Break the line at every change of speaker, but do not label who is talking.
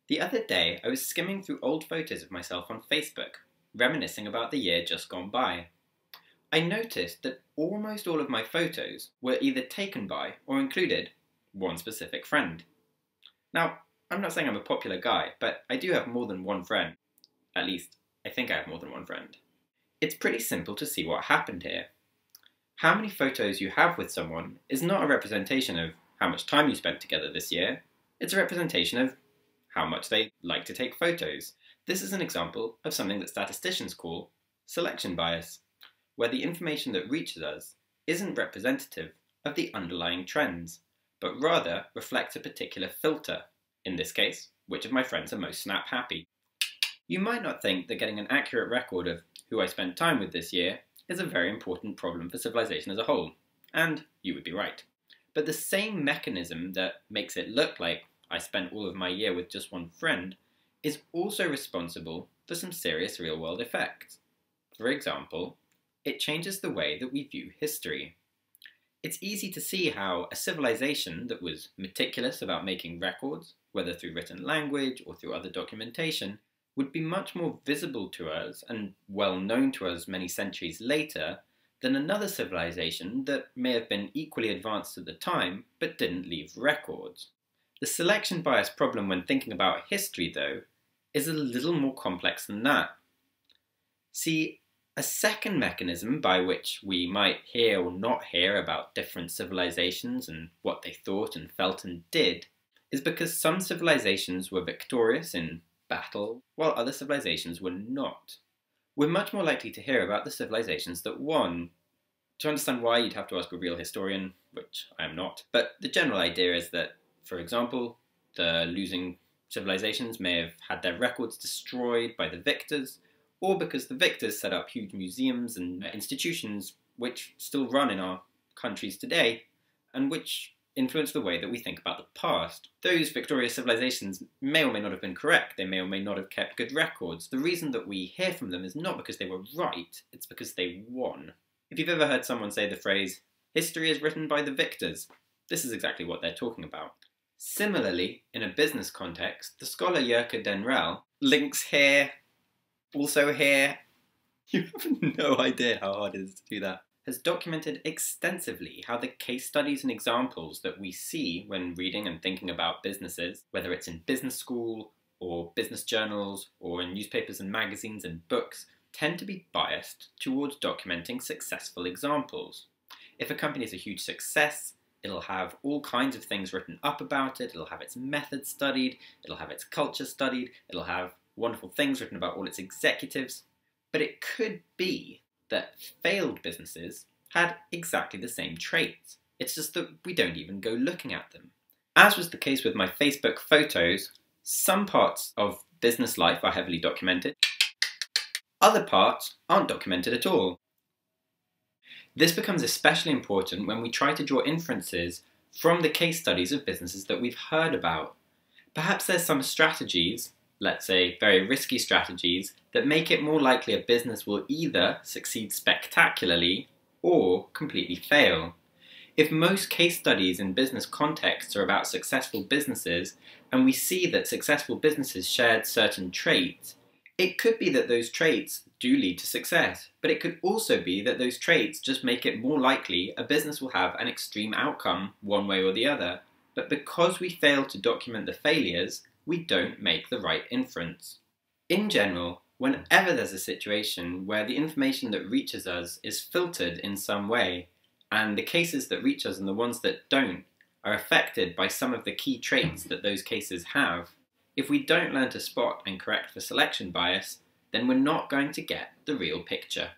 The other day, I was skimming through old photos of myself on Facebook, reminiscing about the year just gone by. I noticed that almost all of my photos were either taken by or included one specific friend. Now, I'm not saying I'm a popular guy, but I do have more than one friend. At least, I think I have more than one friend. It's pretty simple to see what happened here. How many photos you have with someone is not a representation of how much time you spent together this year. It's a representation of how much they like to take photos. This is an example of something that statisticians call selection bias, where the information that reaches us isn't representative of the underlying trends, but rather reflects a particular filter. In this case, which of my friends are most snap happy. You might not think that getting an accurate record of who I spent time with this year is a very important problem for civilization as a whole, and you would be right. But the same mechanism that makes it look like I spent all of my year with just one friend is also responsible for some serious real-world effects. For example, it changes the way that we view history. It's easy to see how a civilization that was meticulous about making records, whether through written language or through other documentation, would be much more visible to us and well known to us many centuries later than another civilization that may have been equally advanced at the time but didn't leave records. The selection bias problem when thinking about history, though, is a little more complex than that. See, a second mechanism by which we might hear or not hear about different civilizations and what they thought and felt and did is because some civilizations were victorious in battle while other civilizations were not. We're much more likely to hear about the civilizations that won. To understand why, you'd have to ask a real historian, which I am not, but the general idea is that, for example, the losing civilizations may have had their records destroyed by the victors, or because the victors set up huge museums and institutions which still run in our countries today, and which influence the way that we think about the past. Those victorious civilizations may or may not have been correct, they may or may not have kept good records. The reason that we hear from them is not because they were right, it's because they won. If you've ever heard someone say the phrase, "history is written by the victors," this is exactly what they're talking about. Similarly, in a business context, the scholar Jurka Denrell links here, also here, you have no idea how hard it is to do that, has documented extensively how the case studies and examples that we see when reading and thinking about businesses, whether it's in business school or business journals or in newspapers and magazines and books, tend to be biased towards documenting successful examples. If a company is a huge success, it'll have all kinds of things written up about it, it'll have its methods studied, it'll have its culture studied, it'll have wonderful things written about all its executives. But it could be that failed businesses had exactly the same traits. It's just that we don't even go looking at them. As was the case with my Facebook photos, some parts of business life are heavily documented, other parts aren't documented at all. This becomes especially important when we try to draw inferences from the case studies of businesses that we've heard about. Perhaps there's some strategies, let's say very risky strategies, that make it more likely a business will either succeed spectacularly or completely fail. If most case studies in business contexts are about successful businesses, and we see that successful businesses shared certain traits, it could be that those traits do lead to success, but it could also be that those traits just make it more likely a business will have an extreme outcome one way or the other. But because we fail to document the failures, we don't make the right inference. In general, whenever there's a situation where the information that reaches us is filtered in some way, and the cases that reach us and the ones that don't are affected by some of the key traits that those cases have, if we don't learn to spot and correct for selection bias, then we're not going to get the real picture.